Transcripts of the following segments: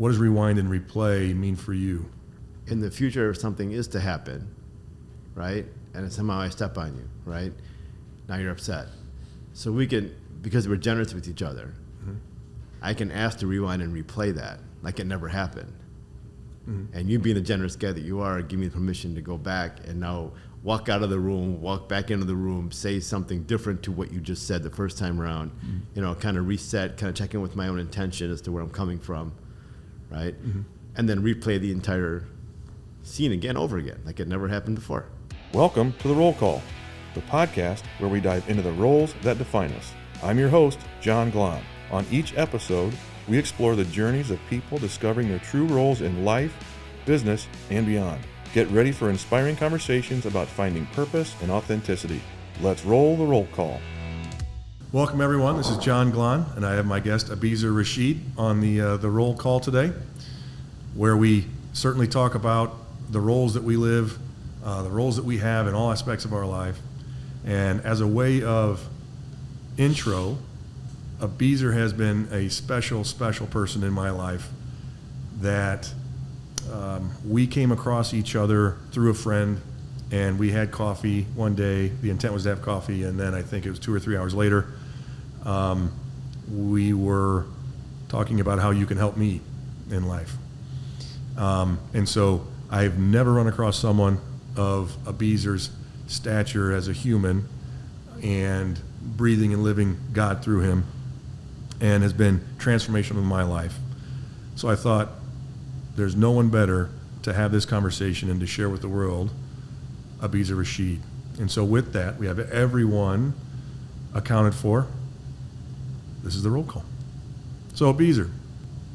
what does rewind and replay mean for you? In the future, if something is to happen, right, and somehow I step on you, right, now you're upset. So we can, because we're generous with each other, I can ask to rewind and replay that like it never happened. And you being the generous guy that you are, give me permission to go back and now walk out of the room, walk back into the room, say something different to what you just said the first time around, kind of reset, kind of check in with my own intention as to where I'm coming from, right? And then replay the entire scene again, over again, like it never happened before. Welcome to The Roll Call, the podcast where we dive into the roles that define us. I'm your host, John Glahn. On each episode, we explore the journeys of people discovering their true roles in life, business, and beyond. Get ready for inspiring conversations about finding purpose and authenticity. Let's roll the roll call. Welcome, everyone. This is John Glahn, and I have my guest, Abizer Rasheed, on the roll call today, where we certainly talk about the roles that we live, the roles that we have in all aspects of our life. And as a way of intro, Abizer has been a special person in my life that we came across each other through a friend, and we had coffee one day. The intent was to have coffee, and then I think it was 2 or 3 hours later, we were talking about how you can help me in life. And so I've never run across someone of Abizer's stature as a human and breathing and living God through him, and has been transformational in my life. So I thought there's no one better to have this conversation and to share with the world Abizer Rasheed. And so with that, we have everyone accounted for. This is the roll call. So Abizer,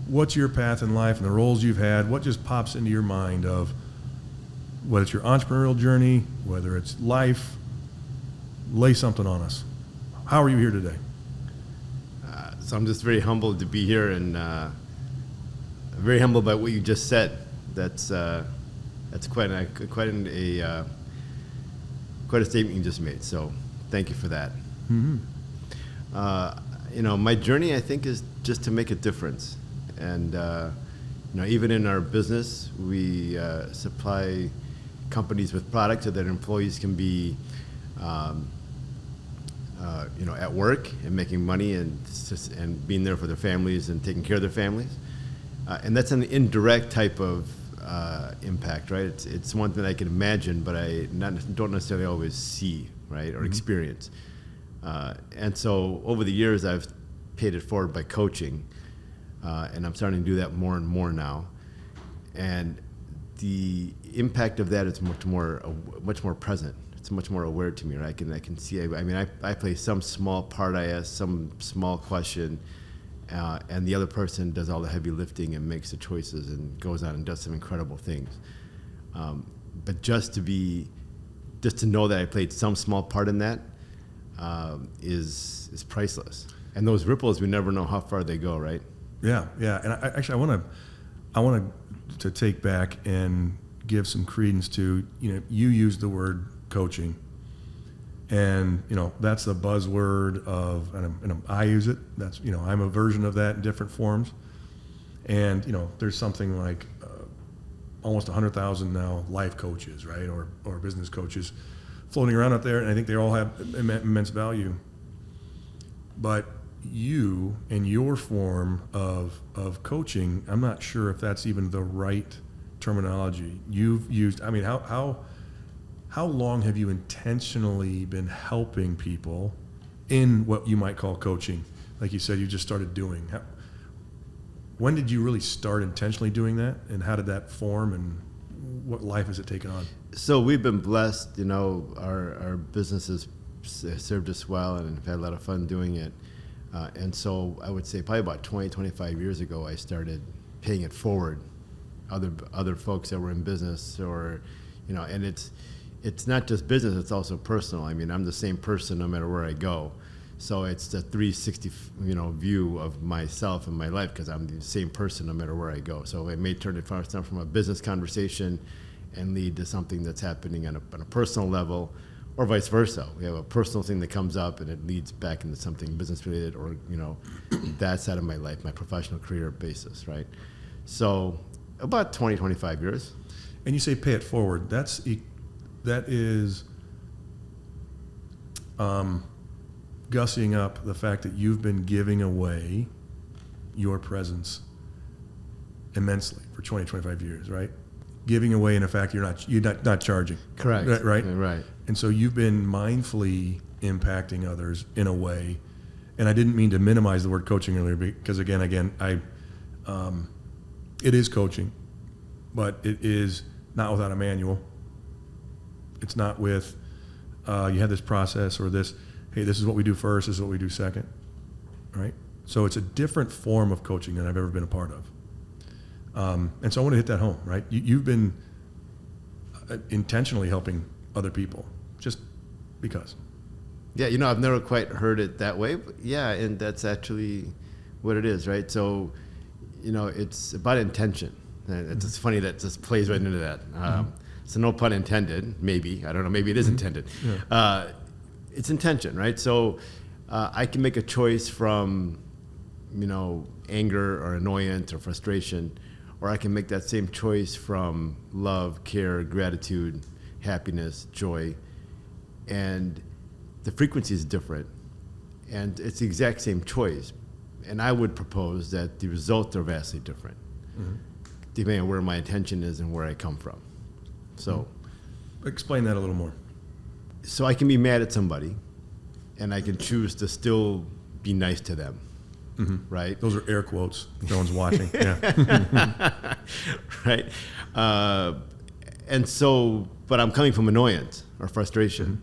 what's your path in life and the roles you've had? What just pops into your mind of whether it's your entrepreneurial journey, whether it's life? Lay something on us. How are you here today? So I'm just very humbled to be here, and very humbled by what you just said. That's quite a statement you just made. So thank you for that. My journey, I think, is just to make a difference. And even in our business, we supply companies with products so that employees can be at work and making money and being there for their families and taking care of their families. And that's an indirect type of impact, right? It's one thing I can imagine, but I don't necessarily always see, right, or experience. And so over the years, I've paid it forward by coaching, and I'm starting to do that more and more now. And the impact of that is much more present. It's much more aware to me, right? I can see. I play some small part. I ask some small question, and the other person does all the heavy lifting and makes the choices and goes on and does some incredible things. But just to know that I played some small part in that is priceless. And those ripples, we never know how far they go, right? Yeah. And I want to take back and give some credence to, you used the word coaching, and that's the buzzword of, and I use it. That's I'm a version of that in different forms, and there's something like almost 100,000 now life coaches, right, or business coaches floating around out there, and I think they all have immense value. But you and your form of coaching, I'm not sure if that's even the right terminology you've used. I mean, how long have you intentionally been helping people in what you might call coaching? Like you said, you just started doing. When did you really start intentionally doing that, and how did that form, and what life has it taken on? So we've been blessed. Our business has served us well, and have had a lot of fun doing it. And so I would say probably about 20, 25 years ago, I started paying it forward. Other folks that were in business, or and it's not just business, it's also personal. I mean, I'm the same person no matter where I go. So it's the 360 view of myself and my life, because I'm the same person no matter where I go. So it may turn it from a business conversation and lead to something that's happening on a personal level, or vice versa. We have a personal thing that comes up and it leads back into something business related, or that side of my life, my professional career basis, right? So about 20, 25 years. And you say pay it forward. That is gussying up the fact that you've been giving away your presence immensely for 20, 25 years, right? Giving away in a fact you're not charging. Correct. Right? Right. And so you've been mindfully impacting others in a way. And I didn't mean to minimize the word coaching earlier because again, it is coaching, but it is not without a manual. It's not with, you have this process or this, hey, this is what we do first, this is what we do second, right? So it's a different form of coaching than I've ever been a part of. And so I want to hit that home, right? You've been intentionally helping other people just because. Yeah, I've never quite heard it that way, but yeah, and that's actually what it is, right? So, it's about intention. And it's just funny that just plays right into that. So no pun intended, maybe. I don't know, maybe it is intended. Yeah. It's intention, right? So I can make a choice from, anger or annoyance or frustration, or I can make that same choice from love, care, gratitude, happiness, joy. And the frequency is different. And it's the exact same choice. And I would propose that the results are vastly different, depending on where my intention is and where I come from. So, explain that a little more. So I can be mad at somebody, and I can choose to still be nice to them, right? Those are air quotes. No one's watching. Yeah. Right. And so, but I'm coming from annoyance or frustration,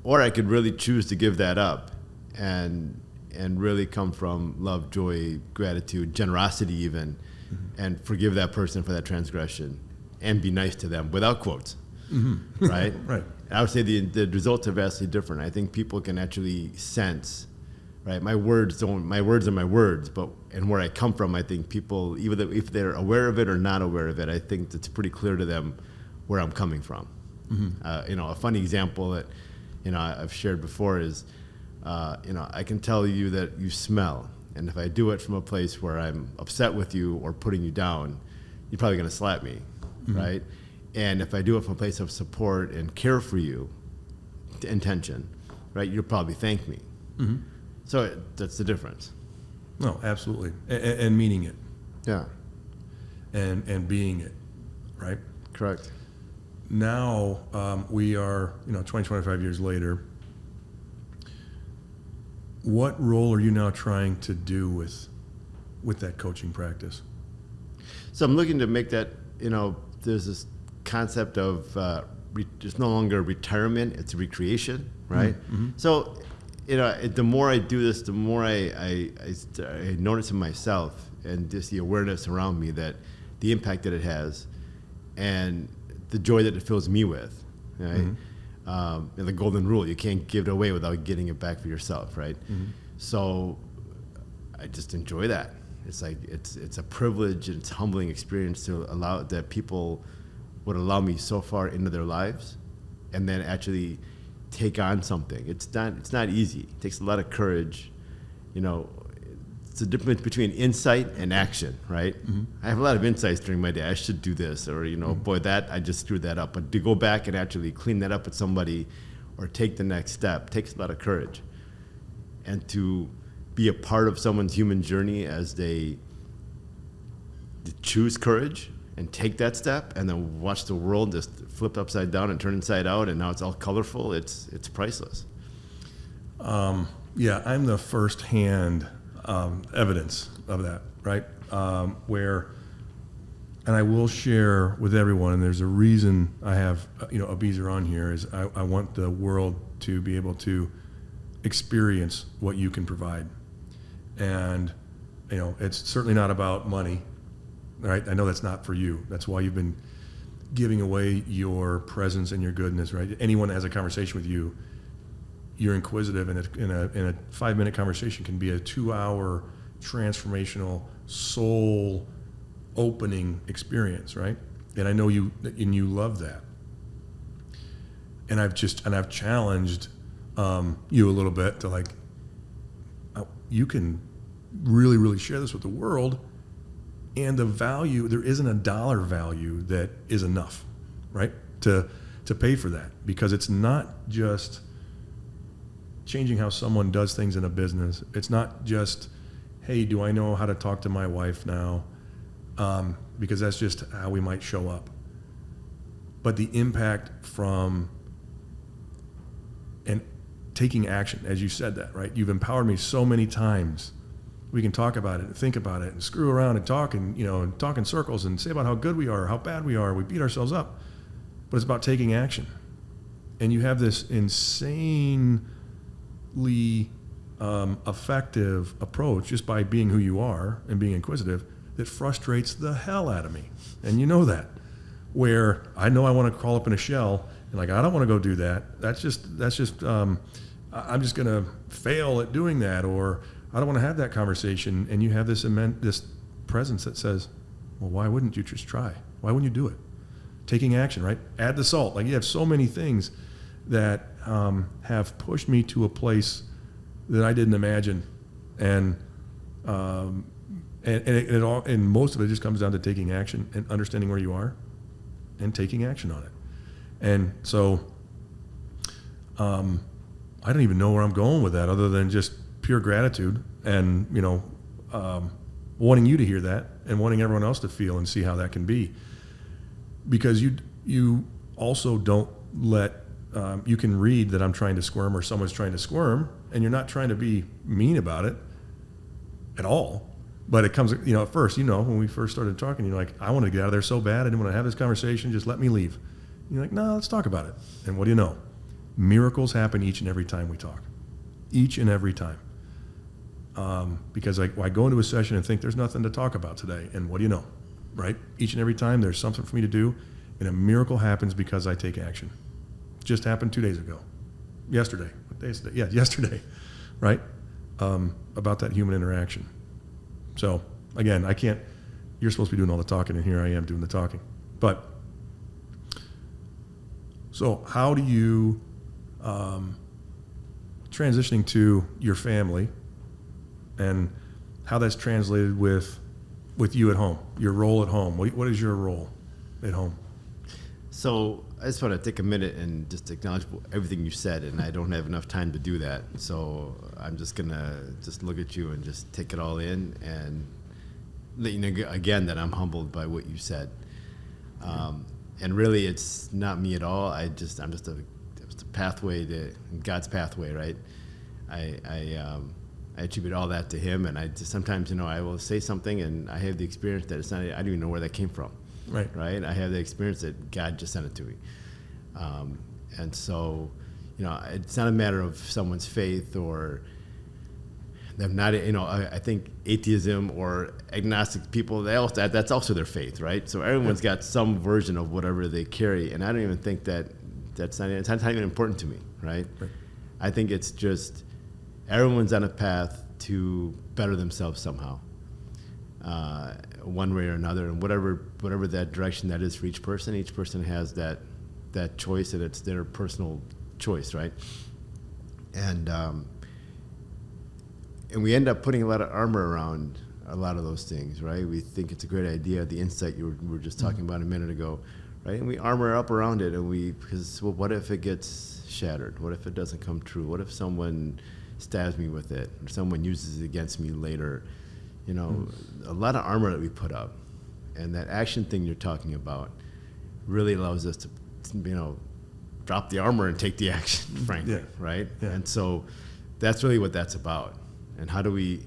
or I could really choose to give that up, and really come from love, joy, gratitude, generosity even, and forgive that person for that transgression and be nice to them without quotes, right? Right. I would say the results are vastly different. I think people can actually sense, right? My words are my words, but and where I come from, I think people, even if they're aware of it or not aware of it, I think it's pretty clear to them where I'm coming from. A funny example that, I've shared before is, I can tell you that you smell, and if I do it from a place where I'm upset with you or putting you down, you're probably going to slap me, right? And if I do it from a place of support and care for you, intention, right, you'll probably thank me. So that's the difference. No, absolutely, and meaning it. Yeah. And being it, right? Correct. Now we are, 20, 25 years later. What role are you now trying to do with that coaching practice? So I'm looking to make that, there's this concept of it's no longer retirement, it's recreation, right? So, the more I do this, the more I notice in myself and just the awareness around me that the impact that it has and the joy that it fills me with, right? And the golden rule, you can't give it away without getting it back for yourself, right? So I just enjoy that. It's like, it's a privilege and it's a humbling experience to allow that people would allow me so far into their lives and then actually take on something. It's not easy. It takes a lot of courage. It's the difference between insight and action, right? I have a lot of insights during my day. I should do this, or boy, that I just screwed that up. But to go back and actually clean that up with somebody, or take the next step, takes a lot of courage. And to be a part of someone's human journey as they choose courage and take that step, and then watch the world just flip upside down and turn inside out, and now it's all colorful. It's priceless. Yeah, I'm the first-hand evidence of that, right? And I will share with everyone, and there's a reason I have, Abizer on here, is I want the world to be able to experience what you can provide. And, it's certainly not about money, right? I know that's not for you. That's why you've been giving away your presence and your goodness, right? Anyone that has a conversation with you, you're inquisitive, and in a 5-minute conversation can be a 2-hour transformational soul opening experience, right? And I know you love that. And I've challenged you a little bit to you can really, really share this with the world And the value, there isn't a dollar value that is enough, right? To pay for that, because it's not just changing how someone does things in a business. It's not just, hey, do I know how to talk to my wife now? Because that's just how we might show up. But the impact from and taking action, as you said that, right? You've empowered me so many times. We can talk about it and think about it and screw around and talk and, and talk in circles and say about how good we are, how bad we are. We beat ourselves up. But it's about taking action. And you have this insanely effective approach just by being who you are and being inquisitive that frustrates the hell out of me. And you know that. Where I know I want to crawl up in a shell and like, I don't want to go do that. That's just I'm just going to fail at doing that, or I don't want to have that conversation. And you have this this presence that says, well, why wouldn't you just try? Why wouldn't you do it? Taking action, right? Add the salt. Like, you have so many things that have pushed me to a place that I didn't imagine. And most of it just comes down to taking action and understanding where you are and taking action on it. And so I don't even know where I'm going with that, other than just pure gratitude and, wanting you to hear that and wanting everyone else to feel and see how that can be. Because you also don't let, you can read that I'm trying to squirm or someone's trying to squirm, and you're not trying to be mean about it at all. But it comes, at first, when we first started talking, you're like, I want to get out of there so bad. I didn't want to have this conversation. Just let me leave. You're like, no, let's talk about it. And what do you know? Miracles happen each and every time we talk. Each and every time. Because I go into a session and think there's nothing to talk about today. And what do you know? Right? Each and every time there's something for me to do, and a miracle happens because I take action. Just happened 2 days ago. Yesterday. What day is it? Yeah, yesterday. Right? About that human interaction. So, again, you're supposed to be doing all the talking, and here I am doing the talking. But, so how do you, transitioning to your family and how that's translated with you at home, your role at home? What is your role at home? So I just want to take a minute and just acknowledge everything you said, and I don't have enough time to do that. So I'm just going to just look at you and just take it all in and let you know again that I'm humbled by what you said. And really, it's not me at all. I'm just a pathway to God's pathway, right? I attribute all that to Him, and I just sometimes, I will say something, and I have the experience that it's not. I don't even know where that came from. Right. I have the experience that God just sent it to me, and so, it's not a matter of someone's faith or them not. I think atheism or agnostic people, that's also their faith, right? So everyone's got some version of whatever they carry, and I don't even think it's not even important to me, right? I think it's just everyone's on a path to better themselves somehow. One way or another, and whatever that direction that is for each person has that choice, and it's their personal choice, right? And we end up putting a lot of armor around a lot of those things, right? We think it's a great idea, the insight we were just talking about a minute ago, right? And we armor up around it, because what if it gets shattered? What if it doesn't come true? What if someone stabs me with it, or someone uses it against me later? A lot of armor that we put up, and that action thing you're talking about really allows us to, drop the armor and take the action, frankly, right? Yeah. And so that's really what that's about. And how do we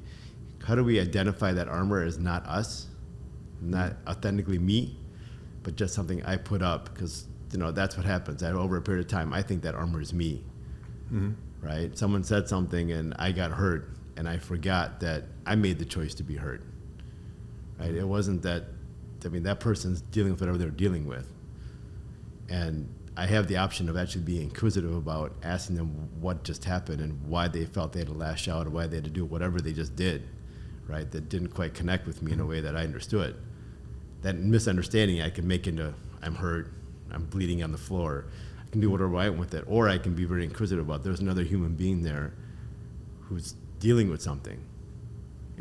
identify that armor as not us, not authentically me, but just something I put up? Because that's what happens. Over a period of time, I think that armor is me, right? Someone said something and I got hurt, and I forgot that I made the choice to be hurt, right? It wasn't that, that person's dealing with whatever they're dealing with. And I have the option of actually being inquisitive about asking them what just happened and why they felt they had to lash out, or why they had to do whatever they just did, right? That didn't quite connect with me in a way that I understood. That misunderstanding I can make into, I'm hurt, I'm bleeding on the floor. I can do whatever I want with it, or I can be very inquisitive about, there's another human being there who's dealing with something.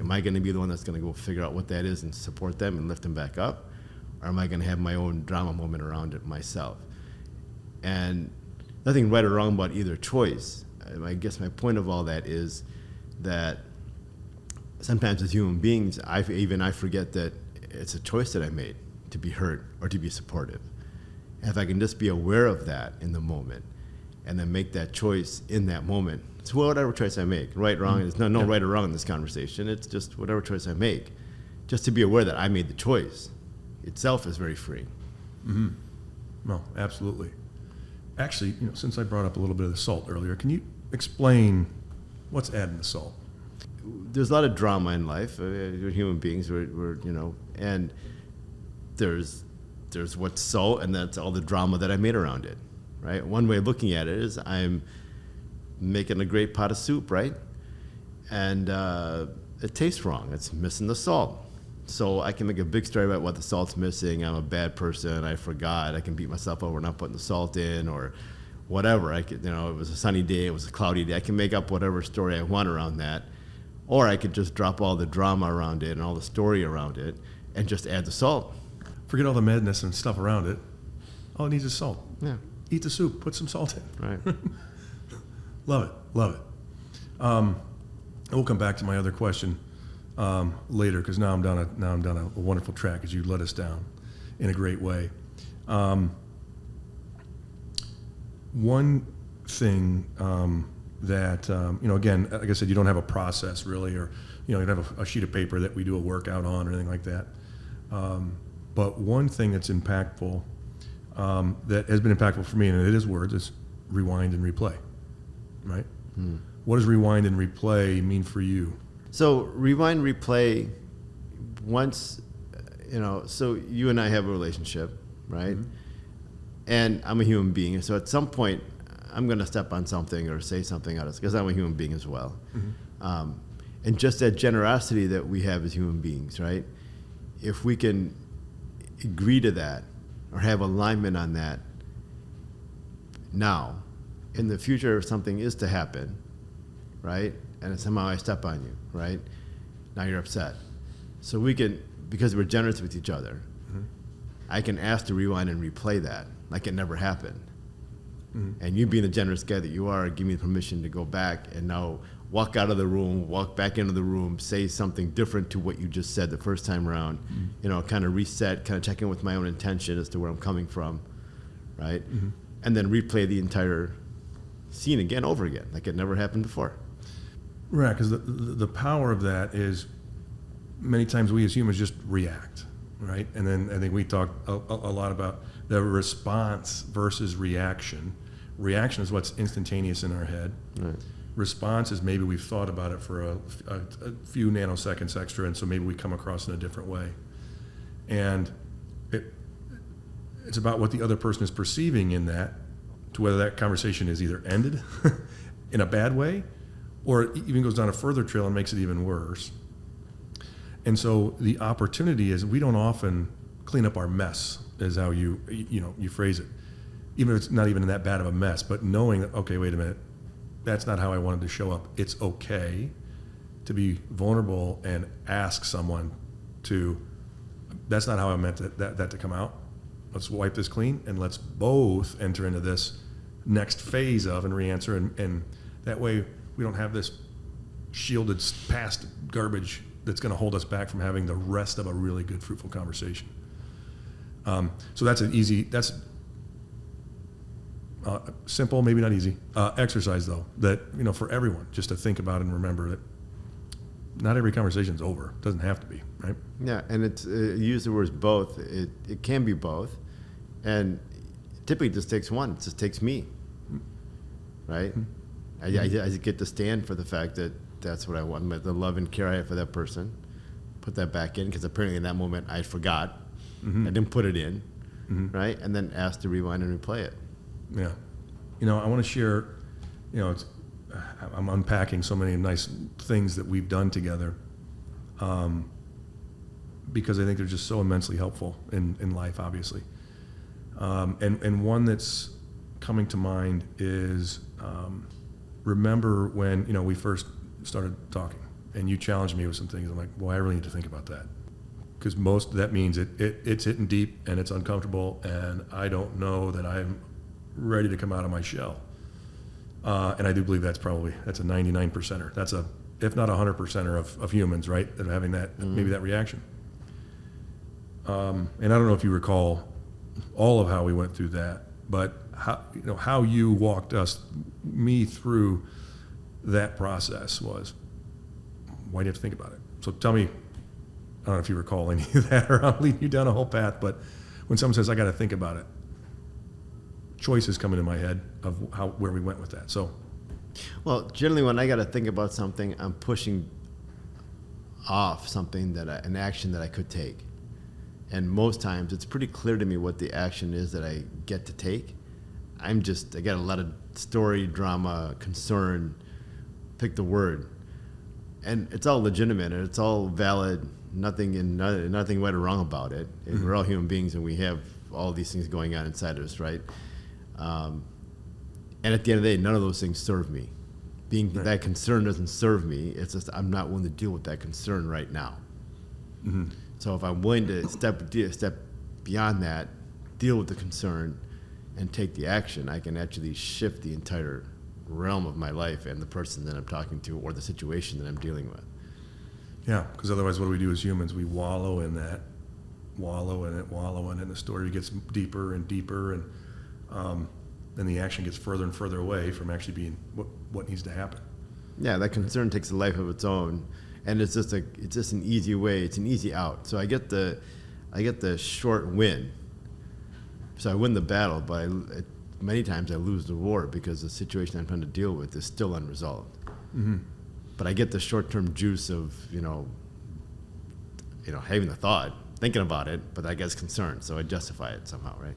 Am I going to be the one that's going to go figure out what that is and support them and lift them back up? Or am I going to have my own drama moment around it myself? And nothing right or wrong about either choice. I guess my point of all that is that sometimes as human beings, I forget that it's a choice that I made to be hurt or to be supportive. And if I can just be aware of that in the moment and then make that choice in that moment, it's whatever choice I make, right, wrong, there's no right or wrong in this conversation. It's just whatever choice I make. Just to be aware that I made the choice itself is very freeing. Mm-hmm. No, absolutely. Actually, since I brought up a little bit of the salt earlier, can you explain what's adding the salt? There's a lot of drama in life. We're human beings. We're and there's what's salt, and that's all the drama that I made around it, right? One way of looking at it is I'm making a great pot of soup, right? And it tastes wrong. It's missing the salt. So I can make a big story about what the salt's missing. I'm a bad person. I forgot. I can beat myself over not putting the salt in, or whatever. I could, it was a sunny day. It was a cloudy day. I can make up whatever story I want around that, or I could just drop all the drama around it and all the story around it, and just add the salt. Forget all the madness and stuff around it. All it needs is salt. Yeah. Eat the soup. Put some salt in. Right. Love it. And we'll come back to my other question later, because now I'm down a wonderful track as you led us down in a great way. One thing that again, like I said, you don't have a process really, or you don't have a sheet of paper that we do a workout on or anything like that. But one thing that's impactful, that has been impactful for me, and it is words, is rewind and replay. Right? What does rewind and replay mean for you? So rewind, replay, once, so you and I have a relationship, right? Mm-hmm. And I'm a human being. So at some point, I'm going to step on something or say something else, because I'm a human being as well. Mm-hmm. And just that generosity that we have as human beings, right? If we can agree to that or have alignment on that now, in the future, if something is to happen, right, and somehow I step on you, right, now you're upset. So we can, because we're generous with each other, mm-hmm. I can ask to rewind and replay that like it never happened. Mm-hmm. And you being the generous guy that you are, give me permission to go back and now walk out of the room, walk back into the room, say something different to what you just said the first time around, mm-hmm. Kind of reset, kind of check in with my own intention as to where I'm coming from, right? Mm-hmm. And then replay the entire scene again, over again, like it never happened before. Right, because the power of that is many times we as humans just react, right? And then I think we talk a lot about the response versus reaction. Reaction is what's instantaneous in our head. Right. Response is maybe we've thought about it for a few nanoseconds extra, and so maybe we come across in a different way. And it's about what the other person is perceiving in that, to whether that conversation is either ended in a bad way, or it even goes down a further trail and makes it even worse. And so the opportunity is, we don't often clean up our mess, is how you phrase it. Even if it's not even that bad of a mess, but knowing that, okay, wait a minute, that's not how I wanted to show up. It's okay to be vulnerable and ask someone to, that's not how I meant that to come out. Let's wipe this clean, and let's both enter into this next phase of and re-answer, and that way we don't have this shielded past garbage that's going to hold us back from having the rest of a really good, fruitful conversation. So that's that's simple, maybe not easy exercise, though, that for everyone, just to think about and remember that not every conversation is over. It doesn't have to be, right? Yeah, and it's use the words both. It can be both, and typically it just takes one. It just takes me, right? Mm-hmm. I get to stand for the fact that that's what I want, the love and care I have for that person. Put that back in, because apparently in that moment I forgot. Mm-hmm. I didn't put it in, mm-hmm. right? And then ask to rewind and replay it. Yeah. I want to share, I'm unpacking so many nice things that we've done together, because I think they're just so immensely helpful in life, obviously. And one that's coming to mind is, remember when we first started talking, and you challenge me with some things, I'm like, well, I really need to think about that. Because that means it's hitting deep and it's uncomfortable, and I don't know that I'm ready to come out of my shell. And I do believe that's a 99%er. That's if not 100%er of humans, right? That are having that, maybe that reaction. And I don't know if you recall all of how we went through that, but how you walked me through that process was, why do you have to think about it? So tell me, I don't know if you recall any of that, or I'm leading you down a whole path, but when someone says, I got to think about it, choices come into my head of where we went with that. So, well, generally when I got to think about something, I'm pushing off something an action that I could take. And most times it's pretty clear to me what the action is that I get to take. I got a lot of story, drama, concern, pick the word. And it's all legitimate and it's all valid. Nothing right or wrong about it. And we're all human beings and we have all these things going on inside of us, right? And at the end of the day, none of those things serve me. That concern doesn't serve me. It's just I'm not willing to deal with that concern right now. Mm-hmm. So if I'm willing to step beyond that, deal with the concern, and take the action, I can actually shift the entire realm of my life and the person that I'm talking to or the situation that I'm dealing with. Yeah, because otherwise what do we do as humans? We wallow in that, and the story gets deeper and deeper, and the action gets further and further away from actually being what needs to happen. Yeah, that concern takes a life of its own, and it's just an easy way. It's an easy out. So I get the short win. So I win the battle, but many times I lose the war because the situation I'm trying to deal with is still unresolved. Mm-hmm. But I get the short-term juice of having the thought, thinking about it, but I get concerned, so I justify it somehow, right?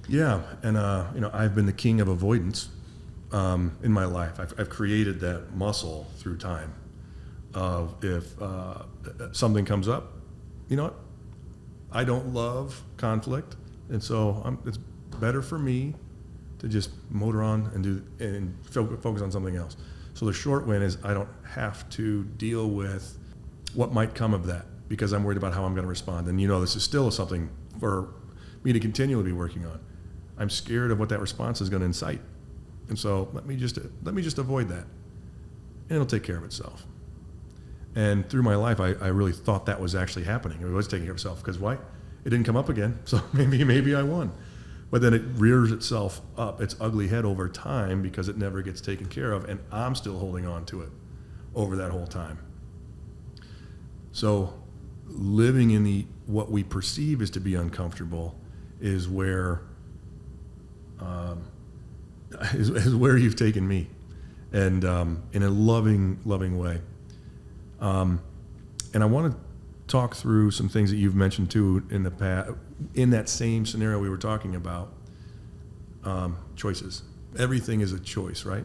Yeah, and I've been the king of avoidance in my life. I've created that muscle through time of if something comes up, you know what? I don't love conflict, and so it's better for me to just motor on and focus on something else. So the short win is I don't have to deal with what might come of that because I'm worried about how I'm going to respond. And this is still something for me to continually be working on. I'm scared of what that response is going to incite. And so let me just avoid that. And it'll take care of itself. And through my life, I really thought that was actually happening. It was taking care of itself because why? It didn't come up again. So maybe I won. But then it rears itself up, its ugly head over time because it never gets taken care of, and I'm still holding on to it over that whole time. So living in what we perceive as to be uncomfortable is where you've taken me, and in a loving way. And I want to talk through some things that you've mentioned too in the past, in that same scenario we were talking about, choices. Everything is a choice, right?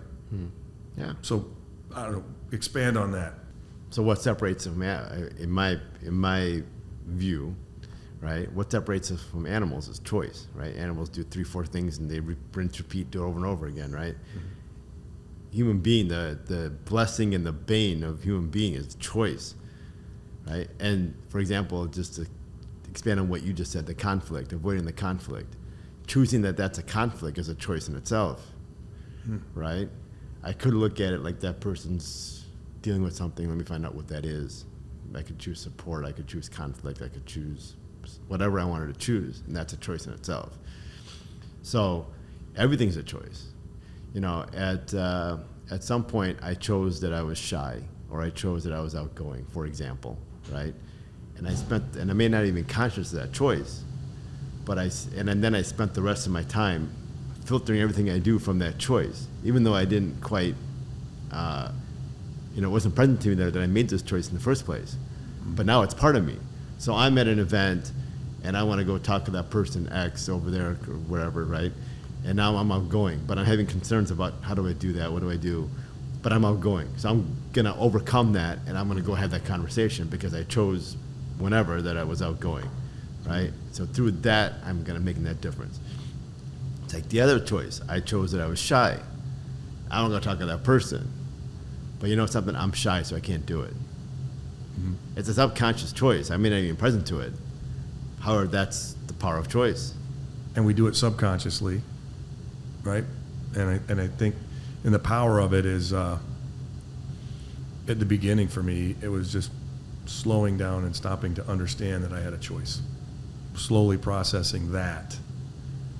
Yeah. So, I don't know, expand on that. So what separates them, in my view, right? What separates us from animals is choice, right? Animals do 3-4 things and they rinse, repeat, do it over and over again, right? Mm-hmm. Human being, the blessing and the bane of human being is choice, right? And for example, just to expand on what you just said, the conflict, avoiding the conflict, choosing that's a conflict is a choice in itself, right? I could look at it like that person's dealing with something. Let me find out what that is. I could choose support. I could choose conflict. I could choose whatever I wanted to choose, and that's a choice in itself. So everything's a choice. At some point, I chose that I was shy, or I chose that I was outgoing, for example, right? And I may not even be conscious of that choice, but then I spent the rest of my time filtering everything I do from that choice, even though I didn't quite, it wasn't present to me that I made this choice in the first place. But now it's part of me. So I'm at an event, and I want to go talk to that person X over there or wherever, right? And now I'm outgoing, but I'm having concerns about how do I do that? What do I do? But I'm outgoing. So I'm going to overcome that, and I'm going to go have that conversation because I chose whenever that I was outgoing, right? So through that, I'm going to make that difference. Take the other choice. I chose that I was shy. I don't go talk to that person. But you know something? I'm shy, so I can't do it. It's a subconscious choice. I may not even be present to it. However, that's the power of choice. And we do it subconsciously, right? And I think, and the power of it is, at the beginning for me, it was just slowing down and stopping to understand that I had a choice. Slowly processing that,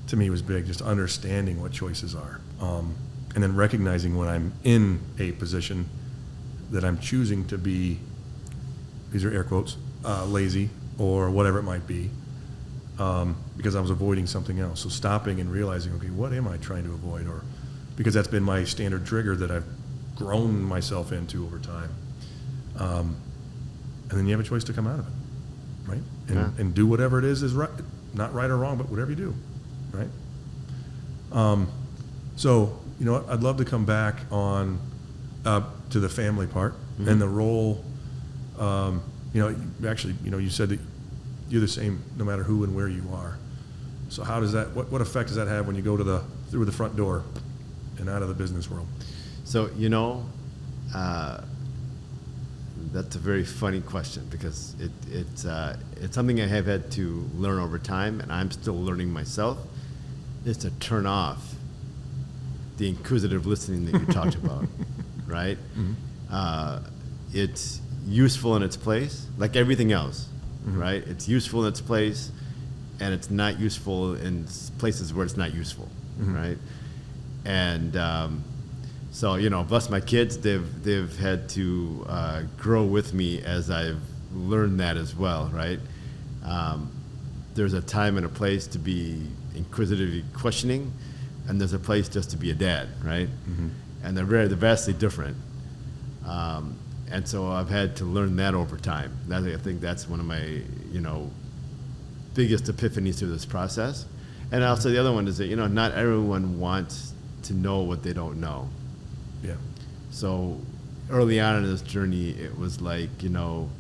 to me, was big. Just understanding what choices are, and then recognizing when I'm in a position that I'm choosing to be, these are air quotes, lazy or whatever it might be, because I was avoiding something else. So stopping and realizing, okay, what am I trying to avoid? Or because that's been my standard trigger that I've grown myself into over time. And then you have a choice to come out of it, right? And do whatever it is right, not right or wrong, but whatever you do, right? So, you know what, I'd love to come back on to the family part and the role. You know, actually, you know, you said that you're the same no matter who and where you are. So how does that, what effect does that have when you go to through the front door and out of the business world? So, you know, that's a very funny question because it's something I have had to learn over time, and I'm still learning myself, is to turn off the inquisitive listening that you talked about, right? It's useful in its place, like everything else, right? It's useful in its place, and it's not useful in places where it's not useful, right? And so, you know, bless my kids, they've had to grow with me as I've learned that as well, right? There's a time and a place to be inquisitively questioning, and there's a place just to be a dad, right? And they're vastly different. And so I've had to learn that over time. I think that's one of my, you know, biggest epiphanies through this process. And also the other one is that, you know, not everyone wants to know what they don't know. Yeah. So early on in this journey, it was like, you know,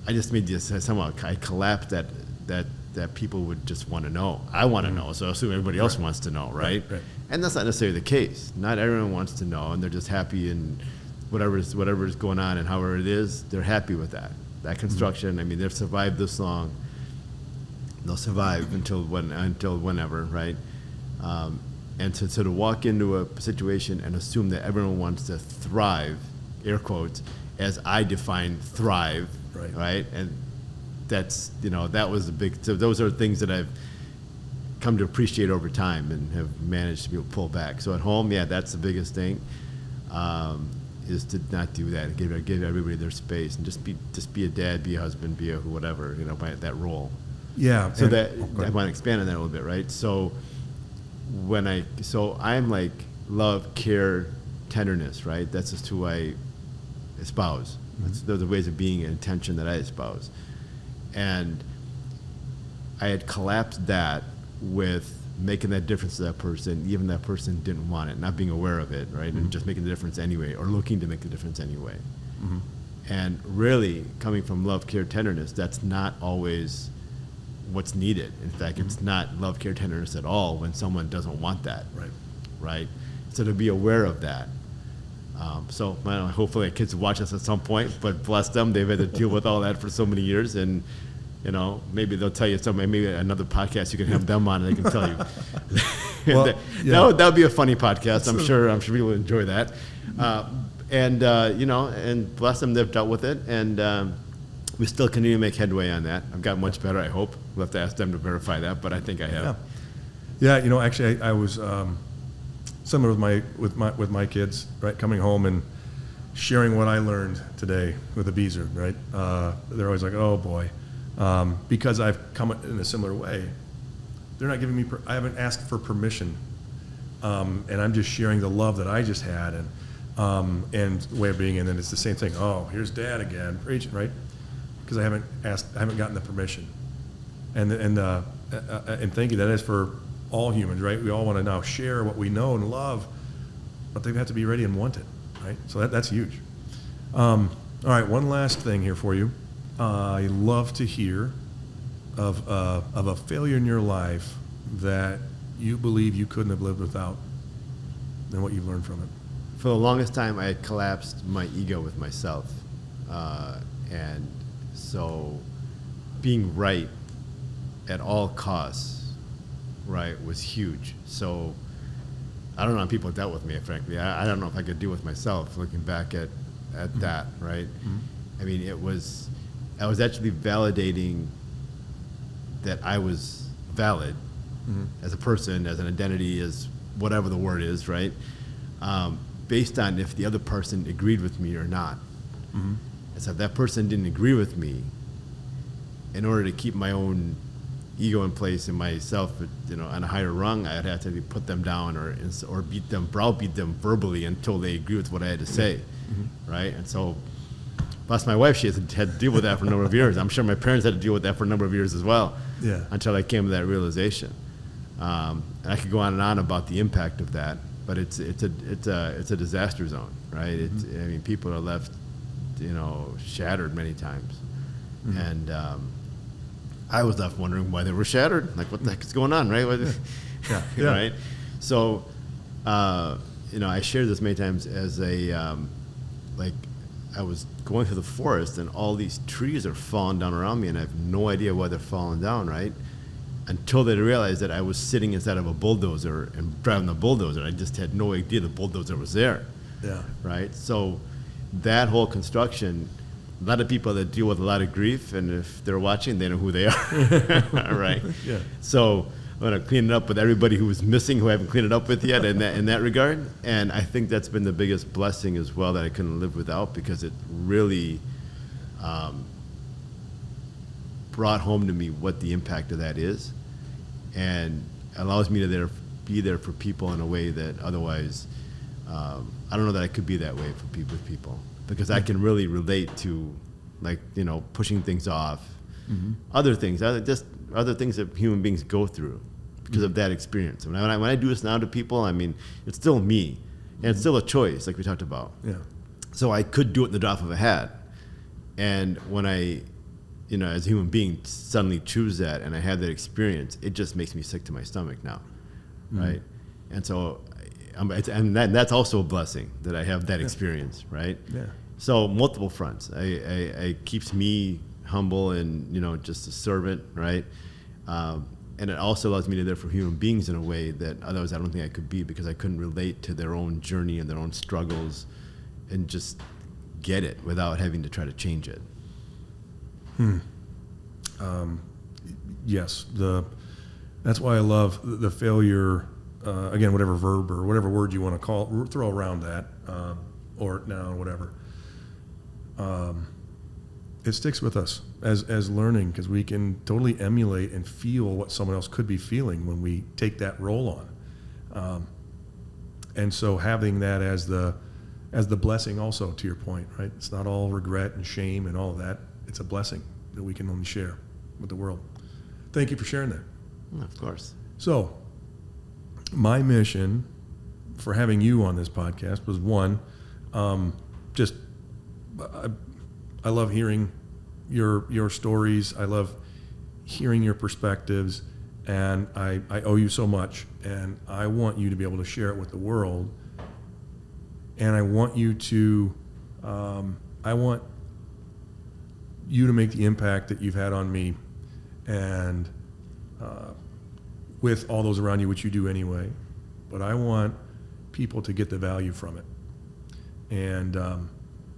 I just made this, somehow I collapsed that people would just want to know. I want to know, so I assume everybody else wants to know, right? Right. And that's not necessarily the case. Not everyone wants to know, and they're just happy in whatever is going on and however it is, they're happy with that. That construction, I mean, they've survived this long. They'll survive until whenever, right? And to walk into a situation and assume that everyone wants to thrive, air quotes, as I define thrive, right? And that's, you know, that was a big, so those are things that I've come to appreciate over time and have managed to be able to pull back. So at home, yeah, that's the biggest thing, is to not do that and give everybody their space and just be a dad, be a husband, be a whatever, you know, by that role. Yeah. So I want to expand on that a little bit, right? So I'm like love, care, tenderness, right? That's just who I espouse. Those are the ways of being and intention that I espouse. And I had collapsed that with making that difference to that person, even that person didn't want it, not being aware of it, right? And just making the difference anyway, or looking to make the difference anyway. And really, coming from love, care, tenderness, that's not always what's needed. In fact, it's not love, care, tenderness at all when someone doesn't want that, right? So to be aware of that. So I don't know, hopefully our kids will watch us at some point, but bless them, they've had to deal with all that for so many years, and you know, maybe they'll tell you something. Maybe another podcast you can have them on, and they can tell you. Well, that would be a funny podcast. I'm sure people will enjoy that. You know, and bless them, they've dealt with it, and we still continue to make headway on that. I've got much better, I hope. We'll have to ask them to verify that, but I think I have. Yeah, you know, actually, I was similar with my kids, right? Coming home and sharing what I learned today with Abizer, right? They're always like, "Oh boy," because I've come in a similar way. They're not giving me. I haven't asked for permission, and I'm just sharing the love that I just had and way of being. And then it's the same thing. Oh, here's Dad again, preaching, right? Because I haven't gotten the permission. And thank you. That is for all humans, right? We all want to now share what we know and love, but they have to be ready and want it, right? So that's huge. All right, one last thing here for you. I love to hear of a failure in your life that you believe you couldn't have lived without, and what you've learned from it. For the longest time, I had collapsed my ego with myself. And so being right at all costs, right, was huge. So I don't know how people dealt with me, frankly. I don't know if I could deal with myself looking back at that, right? I mean, I was actually validating that I was valid as a person, as an identity, as whatever the word is, right? Based on if the other person agreed with me or not. And so if that person didn't agree with me, in order to keep my own ego in place and myself, on a higher rung, I'd have to put them down or browbeat them verbally until they agree with what I had to say, right? And so, plus my wife, she had to deal with that for a number of years. I'm sure my parents had to deal with that for a number of years as well. Yeah. Until I came to that realization. And I could go on and on about the impact of that, but it's a disaster zone, right? I mean, people are left, shattered many times, and I was left wondering why they were shattered. Like, what the heck is going on, right? Right. So, I shared this many times as I was going through the forest and all these trees are falling down around me, and I have no idea why they're falling down, right? Until they realized that I was sitting inside of a bulldozer and driving the bulldozer. I just had no idea the bulldozer was there. Yeah. Right. So that whole construction, a lot of people that deal with a lot of grief, and if they're watching, they know who they are. Right. Yeah. So I'm going to clean it up with everybody who was missing, who I haven't cleaned it up with yet in that regard. And I think that's been the biggest blessing as well that I couldn't live without, because it really brought home to me what the impact of that is, and allows me to be there for people in a way that otherwise I don't know that I could be that way with people, because I can really relate to, pushing things off, other things that human beings go through because of that experience. When I do this now to people, I mean, it's still me, and it's still a choice, like we talked about. Yeah. So I could do it in the drop of a hat, and when I, as a human being, suddenly choose that, and I have that experience, it just makes me sick to my stomach now, right? And so, that's also a blessing that I have that experience, right? Yeah. So multiple fronts. It keeps me humble and just a servant, right? And it also allows me to be there for human beings in a way that otherwise I don't think I could be, because I couldn't relate to their own journey and their own struggles, and just get it without having to try to change it. Yes, that's why I love the failure. Again, whatever verb or whatever word you want to throw around that, or noun, whatever. It sticks with us as learning, because we can totally emulate and feel what someone else could be feeling when we take that role on. And so having that as the blessing also, to your point, right? It's not all regret and shame and all of that. It's a blessing that we can only share with the world. Thank you for sharing that. Of course. So my mission for having you on this podcast was, one, I love hearing your stories. I love hearing your perspectives, and I owe you so much, and I want you to be able to share it with the world. And I want you to make the impact that you've had on me, and with all those around you, which you do anyway. But I want people to get the value from it,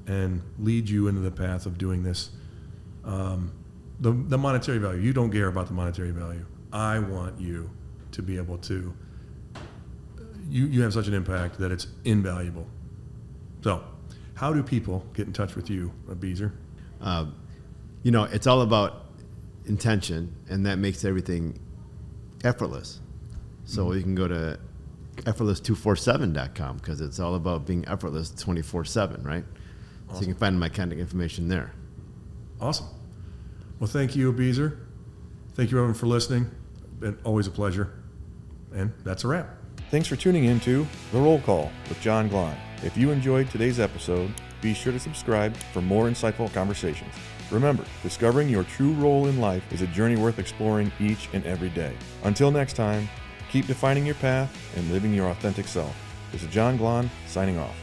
and lead you into the path of doing this. The monetary value, you don't care about the monetary value. I want you to be able to, you have such an impact that it's invaluable. So how do people get in touch with you, Abizer? It's all about intention, and that makes everything effortless. So you can go to effortless247.com, because it's all about being effortless 24/7, right? Awesome. So you can find my contact information there. Awesome. Well, thank you, Abizer. Thank you, everyone, for listening. Been always a pleasure. And that's a wrap. Thanks for tuning in to The Roll Call with John Glahn. If you enjoyed today's episode, be sure to subscribe for more insightful conversations. Remember, discovering your true role in life is a journey worth exploring each and every day. Until next time, keep defining your path and living your authentic self. This is John Glahn signing off.